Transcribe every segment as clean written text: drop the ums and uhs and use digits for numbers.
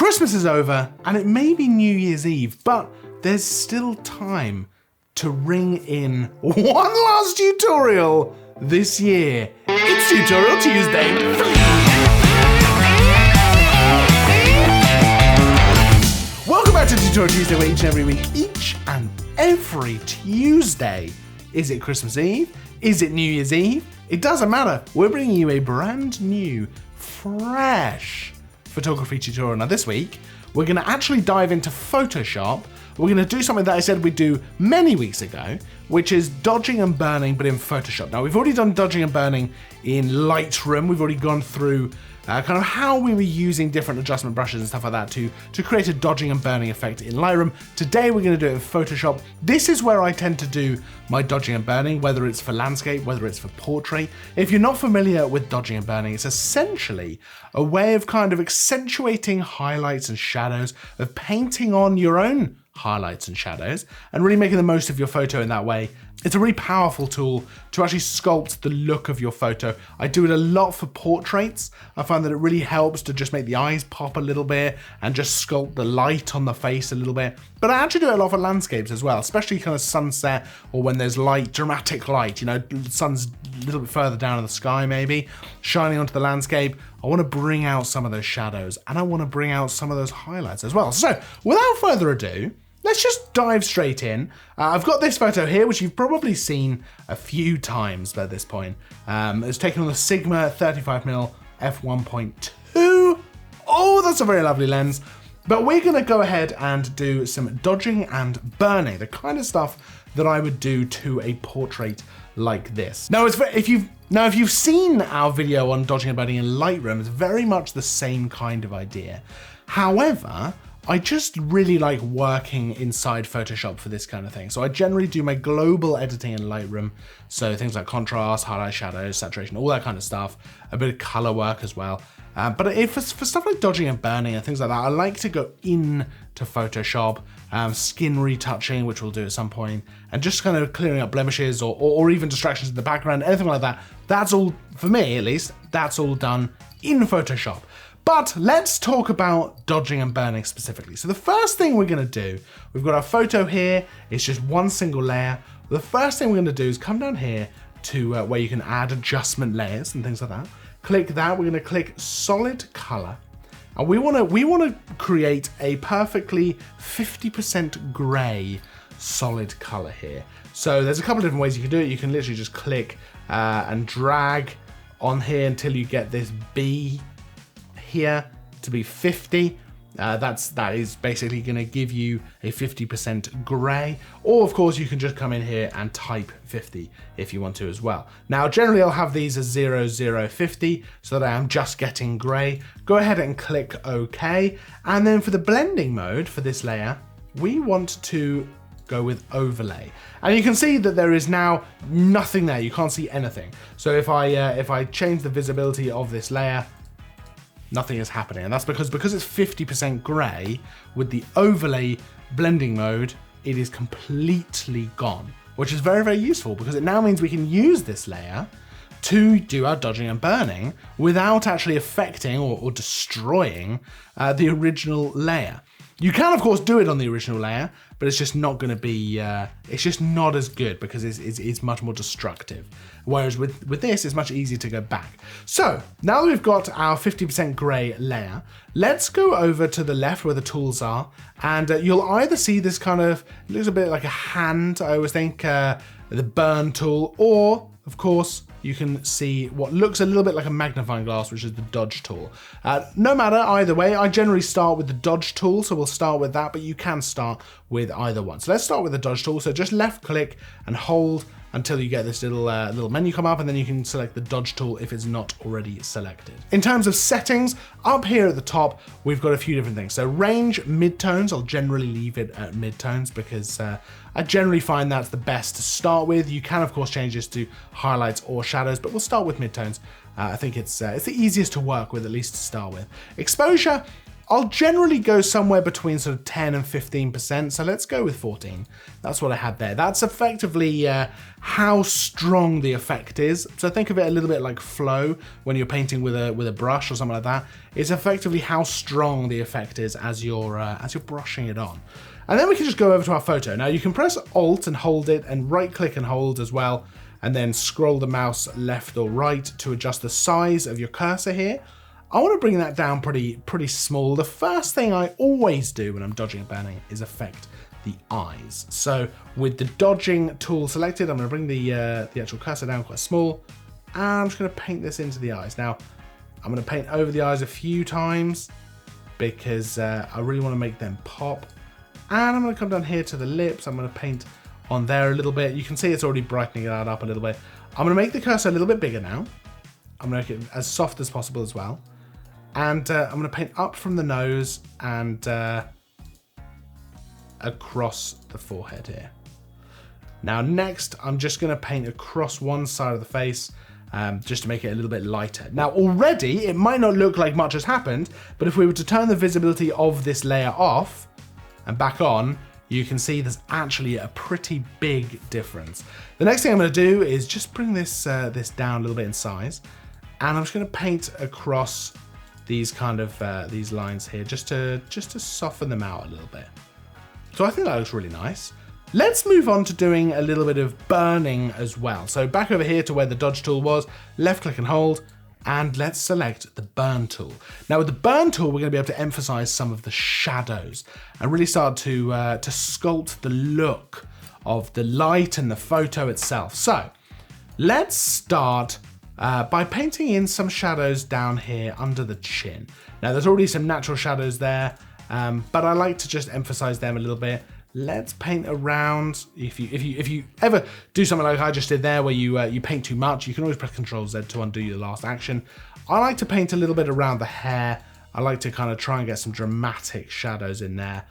Christmas is over and it may be New Year's Eve, but there's still time to ring in one last tutorial this year. It's Tutorial Tuesday. Welcome back to Tutorial Tuesday, where each and every Tuesday, is it Christmas Eve? Is it New Year's Eve? It doesn't matter. We're bringing you a brand new, fresh photography tutorial. Now this week, we're gonna actually dive into Photoshop. We're gonna do something that I said we'd do many weeks ago, which is dodging and burning, but in Photoshop. Now we've already done dodging and burning in Lightroom. We've already gone through kind of how we were using different adjustment brushes and stuff like that to create a dodging and burning effect in Lightroom. Today we're gonna do it in Photoshop. This is where I tend to do my dodging and burning, whether it's for landscape, whether it's for portrait. If you're not familiar with dodging and burning, it's essentially a way of kind of accentuating highlights and shadows, of painting on your own highlights and shadows, and really making the most of your photo in that way. It's a really powerful tool to actually sculpt the look of your photo. I do it a lot for portraits. I find that it really helps to just make the eyes pop a little bit and just sculpt the light on the face a little bit. But I actually do it a lot for landscapes as well, especially kind of sunset or when there's light, dramatic light, you know, the sun's a little bit further down in the sky maybe, shining onto the landscape. I want to bring out some of those shadows and I want to bring out some of those highlights as well. So without further ado, let's just dive straight in. I've got this photo here, which you've probably seen a few times by this point. It's taken on the Sigma 35mm f1.2. Oh, that's a very lovely lens. But we're gonna go ahead and do some dodging and burning, the kind of stuff that I would do to a portrait like this. Now, if you've seen our video on dodging and burning in Lightroom, it's very much the same kind of idea. However, I just really like working inside Photoshop for this kind of thing. So I generally do my global editing in Lightroom. So things like contrast, highlight, shadows, saturation, all that kind of stuff. A bit of color work as well. But for stuff like dodging and burning and things like that, I like to go into Photoshop, skin retouching, which we'll do at some point, and just kind of clearing up blemishes or even distractions in the background, anything like that. That's all, for me at least, that's all done in Photoshop. But let's talk about dodging and burning specifically. So the first thing we're gonna do, we've got our photo here, it's just one single layer. The first thing we're gonna do is come down here to where you can add adjustment layers and things like that. Click that, we're gonna click solid color. And we wanna create a perfectly 50% gray solid color here. So there's a couple of different ways you can do it. You can literally just click and drag on here until you get this B here to be 50. That is basically going to give you a 50% gray, or of course you can just come in here and type 50 if you want to as well. Now generally I'll have these as 0050 so that I am just getting gray. Go ahead and click OK, and then for the blending mode for this layer we want to go with overlay, and you can see that there is now nothing there. You can't see anything. So if I change the visibility of this layer, nothing is happening, and that's because it's 50% gray. With the overlay blending mode, it is completely gone, which is very, very useful because it now means we can use this layer to do our dodging and burning without actually affecting or destroying the original layer. You can of course do it on the original layer, but it's just not going to be, it's just not as good because it's much more destructive. Whereas with this, it's much easier to go back. So now that we've got our 50% gray layer, let's go over to the left where the tools are, and you'll either see this kind of, it looks a bit like a hand, I always think, the burn tool, or of course, you can see what looks a little bit like a magnifying glass, which is the dodge tool. No matter either way, I generally start with the dodge tool, so we'll start with that, but you can start with either one. So let's start with the dodge tool. So just left click and hold until you get this little menu come up, and then you can select the dodge tool if it's not already selected. In terms of settings, up here at the top, we've got a few different things. So range midtones, I'll generally leave it at midtones because I generally find that's the best to start with. You can of course change this to highlights or shadows, but we'll start with midtones. I think it's the easiest to work with, at least to start with. Exposure, I'll generally go somewhere between sort of 10 and 15%, so let's go with 14. That's what I had there. That's effectively how strong the effect is. So think of it a little bit like flow when you're painting with a brush or something like that. It's effectively how strong the effect is as you're brushing it on. And then we can just go over to our photo. Now you can press Alt and hold it, and right click and hold as well, and then scroll the mouse left or right to adjust the size of your cursor here. I want to bring that down pretty small. The first thing I always do when I'm dodging and burning is affect the eyes. So with the dodging tool selected, I'm going to bring the actual cursor down quite small, and I'm just going to paint this into the eyes. Now I'm going to paint over the eyes a few times because I really want to make them pop. And I'm going to come down here to the lips. I'm going to paint on there a little bit. You can see it's already brightening that up a little bit. I'm going to make the cursor a little bit bigger now. I'm going to make it as soft as possible as well. And I'm going to paint up from the nose and across the forehead here. Now next, I'm just going to paint across one side of the face just to make it a little bit lighter. Now already, it might not look like much has happened, but if we were to turn the visibility of this layer off and back on, you can see there's actually a pretty big difference. The next thing I'm going to do is just bring this down a little bit in size, and I'm just going to paint across these kind of these lines here just to soften them out a little bit. So I think that looks really nice. Let's move on to doing a little bit of burning as well. So back over here to where the dodge tool was, left click and hold, and let's select the burn tool. Now with the burn tool, we're going to be able to emphasize some of the shadows and really start to sculpt the look of the light and the photo itself. So let's start by painting in some shadows down here under the chin. Now there's already some natural shadows there, but I like to just emphasize them a little bit. Let's paint around. If you ever do something like I just did there, where you paint too much, you can always press Ctrl Z to undo your last action. I like to paint a little bit around the hair. I like to kind of try and get some dramatic shadows in there.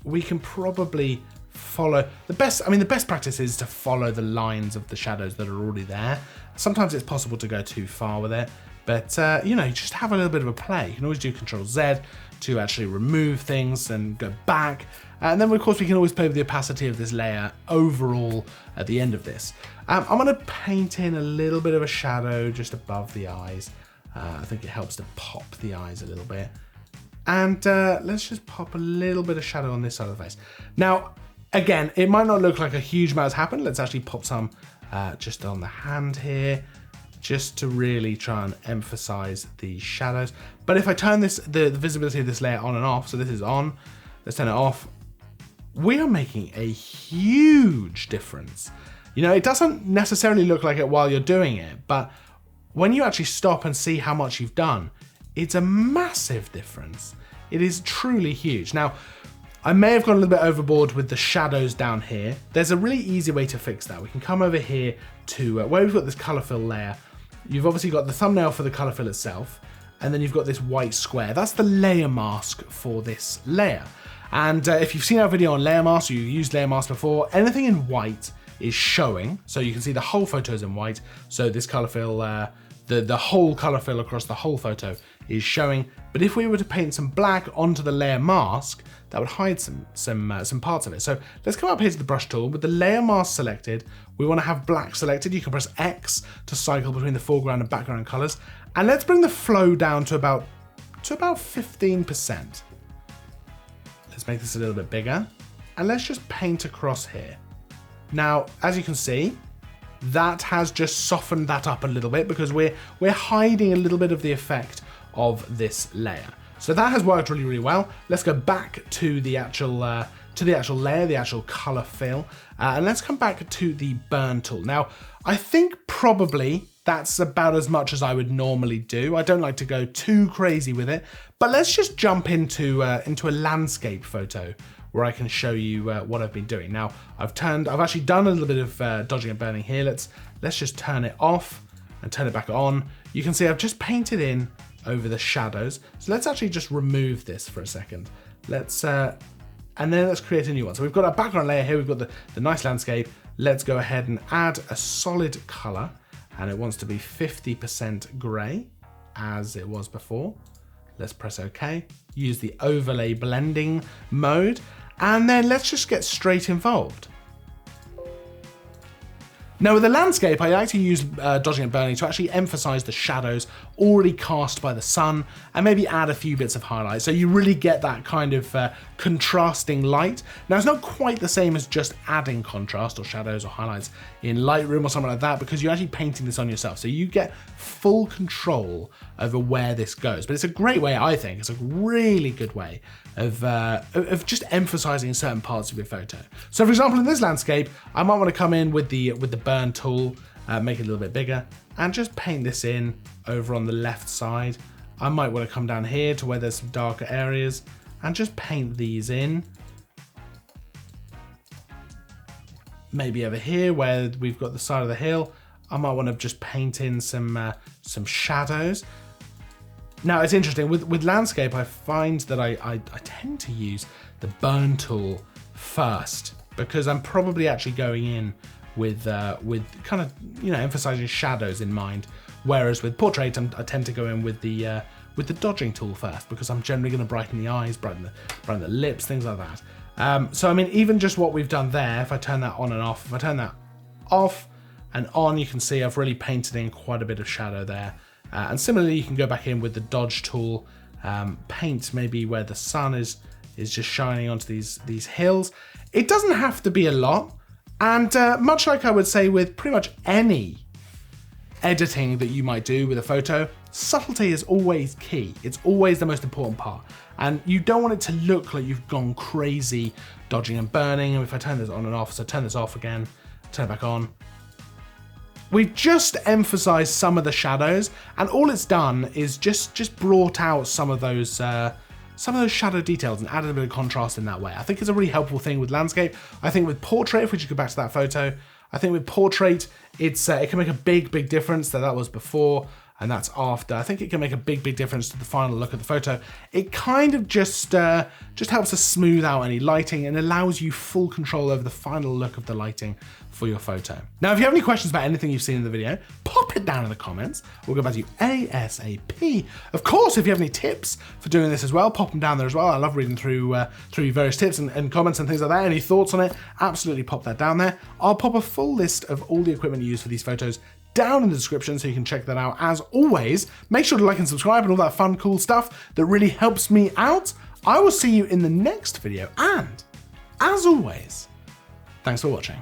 We can probably follow the best. I mean, the best practice is to follow the lines of the shadows that are already there. Sometimes it's possible to go too far with it, but you know, just have a little bit of a play. You can always do Ctrl Z to actually remove things and go back. And then of course we can always play with the opacity of this layer overall at the end of this. I'm gonna paint in a little bit of a shadow just above the eyes. I think it helps to pop the eyes a little bit. And let's just pop a little bit of shadow on this side of the face. Now, again, it might not look like a huge amount has happened. Let's actually pop some just on the hand here, just to really try and emphasize the shadows. But if I turn the visibility of this layer on and off, so this is on, let's turn it off, we are making a huge difference. You know, it doesn't necessarily look like it while you're doing it, but when you actually stop and see how much you've done, it's a massive difference. It is truly huge. Now, I may have gone a little bit overboard with the shadows down here. There's a really easy way to fix that. We can come over here to where we've got this color fill layer. You've obviously got the thumbnail for the color fill itself, and then you've got this white square. That's the layer mask for this layer. And if you've seen our video on layer mask, or you've used layer mask before, anything in white is showing. So you can see the whole photo is in white. So this color fill, the whole color fill across the whole photo is showing. But if we were to paint some black onto the layer mask, that would hide some parts of it. So let's come up here to the brush tool. With the layer mask selected, we want to have black selected. You can press X to cycle between the foreground and background colors. And let's bring the flow down to about 15%. Let's make this a little bit bigger. And let's just paint across here. Now, as you can see, that has just softened that up a little bit because we're hiding a little bit of the effect of this layer. So that has worked really, really well. Let's go back to the actual layer, the actual color fill, and let's come back to the burn tool. Now, I think probably that's about as much as I would normally do. I don't like to go too crazy with it, but let's just jump into a landscape photo where I can show you what I've been doing. Now, I've actually done a little bit of dodging and burning here. Let's just turn it off and turn it back on. You can see I've just painted in over the shadows. So let's actually just remove this for a second. And then let's create a new one. So we've got our background layer here. We've got the nice landscape. Let's go ahead and add a solid color. And it wants to be 50% gray as it was before. Let's press OK. Use the overlay blending mode. And then let's just get straight involved. Now with the landscape, I like to use dodging and burning to actually emphasize the shadows already cast by the sun and maybe add a few bits of highlight. So you really get that kind of contrasting light. Now it's not quite the same as just adding contrast or shadows or highlights in Lightroom or something like that, because you're actually painting this on yourself. So you get full control over where this goes. But it's a great way, I think. It's a really good way of just emphasizing certain parts of your photo. So for example, in this landscape, I might want to come in with the burn tool, make it a little bit bigger, and just paint this in over on the left side. I might want to come down here to where there's some darker areas and just paint these in. Maybe over here where we've got the side of the hill, I might want to just paint in some shadows. Now it's interesting, with landscape, I find that I tend to use the burn tool first, because I'm probably actually going in with kind of, you know, emphasizing shadows in mind. Whereas with portrait, I tend to go in with the dodging tool first, because I'm generally going to brighten the eyes, brighten the lips, things like that. So I mean, even just what we've done there, if I turn that on and off, if I turn that off and on, you can see I've really painted in quite a bit of shadow there. And similarly, you can go back in with the dodge tool, paint maybe where the sun is just shining onto these hills. It doesn't have to be a lot. And much like I would say with pretty much any editing that you might do with a photo, subtlety is always key. It's always the most important part. And you don't want it to look like you've gone crazy dodging and burning. And if I turn this on and off, so turn this off again, turn it back on. We've just emphasized some of the shadows, and all it's done is just brought out some of those shadow details and added a bit of contrast in that way. I think it's a really helpful thing with landscape. I think with portrait, if we just go back to that photo, I think with portrait, it can make a big difference. That was before and that's after. I think it can make a big difference to the final look of the photo. It kind of just helps to smooth out any lighting and allows you full control over the final look of the lighting for your photo. Now, if you have any questions about anything you've seen in the video, pop it down in the comments. We'll get back to you ASAP. Of course, if you have any tips for doing this as well, pop them down there as well. I love reading through various tips and comments and things like that. Any thoughts on it, absolutely pop that down there. I'll pop a full list of all the equipment used for these photos down in the description so you can check that out. As always, make sure to like and subscribe and all that fun, cool stuff that really helps me out. I will see you in the next video, and as always, thanks for watching.